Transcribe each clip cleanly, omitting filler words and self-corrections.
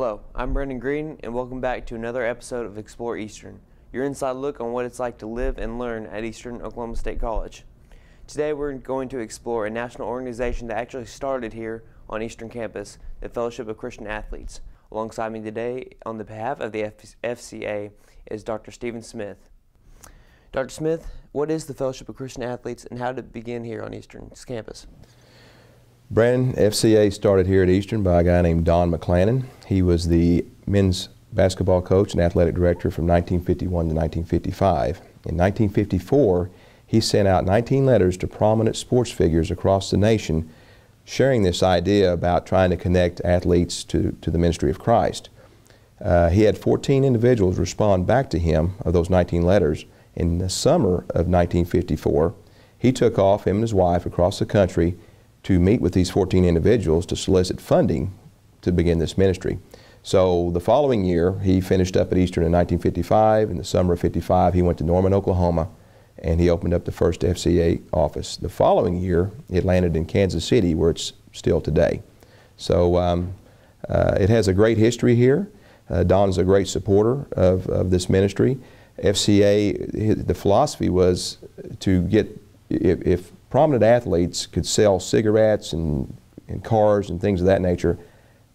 Hello, I'm Brandon Green, and welcome back to another episode of Explore Eastern, your inside look on what it's like to live and learn at Eastern Oklahoma State College. Today we're going to explore a national organization that actually started here on Eastern campus, the Fellowship of Christian Athletes. Alongside me today, on the behalf of the FCA, is Dr. Stephen Smith. Dr. Smith, what is the Fellowship of Christian Athletes and how did it begin here on Eastern's campus? Brandon, FCA started here at Eastern by a guy named Don McClannon. He was the men's basketball coach and athletic director from 1951 to 1955. In 1954, he sent out 19 letters to prominent sports figures across the nation sharing this idea about trying to connect athletes to the ministry of Christ. He had 14 individuals respond back to him of those 19 letters. In the summer of 1954, he took off, him and his wife, across the country to meet with these 14 individuals to solicit funding to begin this ministry. So the following year, he finished up at Eastern in 1955. In the summer of '55, he went to Norman, Oklahoma, and he opened up the first FCA office. The following year, it landed in Kansas City, where it's still today. So it has a great history here. Don is a great supporter of this ministry. FCA, the philosophy was to get, if prominent athletes could sell cigarettes and cars and things of that nature,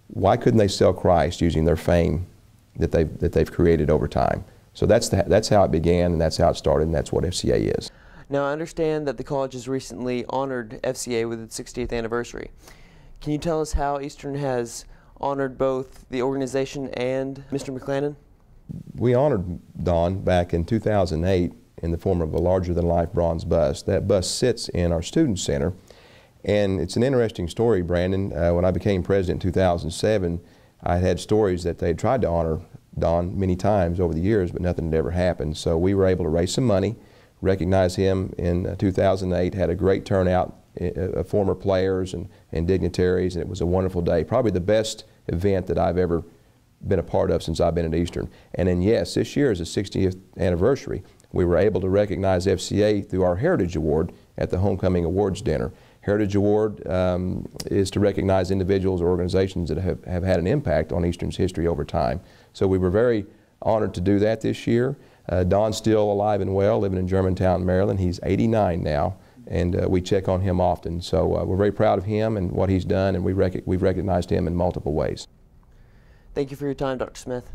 why couldn't they sell Christ using their fame that they've created over time? So that's how it began, and that's how it started, and that's what FCA is. Now, I understand that the college has recently honored FCA with its 60th anniversary. Can you tell us how Eastern has honored both the organization and Mr. McClannon? We honored Don back in 2008 in the form of a larger-than-life bronze bust. That bust sits in our student center, and it's an interesting story, Brandon. When I became president in 2007, I had stories that they had tried to honor Don many times over the years, but nothing had ever happened. So we were able to raise some money, recognize him in 2008, had a great turnout of former players and dignitaries, and it was a wonderful day. Probably the best event that I've ever been a part of since I've been at Eastern. And then yes, this year is the 60th anniversary. We were able to recognize FCA through our Heritage Award at the Homecoming Awards Dinner. Heritage Award is to recognize individuals or organizations that have had an impact on Eastern's history over time. So we were very honored to do that this year. Don's still alive and well, living in Germantown, Maryland. He's 89 now, and we check on him often. So we're very proud of him and what he's done, and we've recognized him in multiple ways. Thank you for your time, Dr. Smith.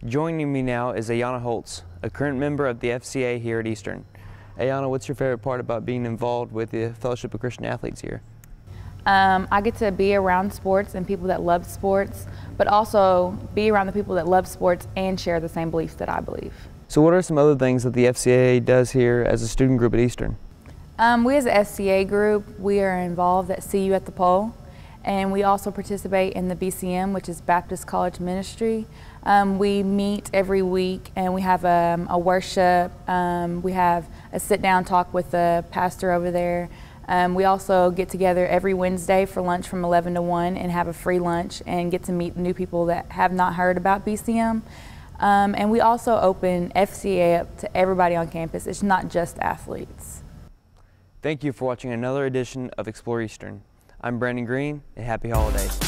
Joining me now is Ayana Holtz, a current member of the FCA here at Eastern. Ayana, what's your favorite part about being involved with the Fellowship of Christian Athletes here? I get to be around sports and people that love sports, but also be around the people that love sports and share the same beliefs that I believe. So what are some other things that the FCA does here as a student group at Eastern? We as a FCA group, we are involved at See You at the Pole, and we also participate in the BCM, which is Baptist College Ministry. We meet every week and we have a worship. We have a sit-down talk with the pastor over there. We also get together every Wednesday for lunch from 11 to 1 and have a free lunch and get to meet new people that have not heard about BCM. And we also open FCA up to everybody on campus. It's not just athletes. Thank you for watching another edition of Explore Eastern. I'm Brandon Green, and happy holidays.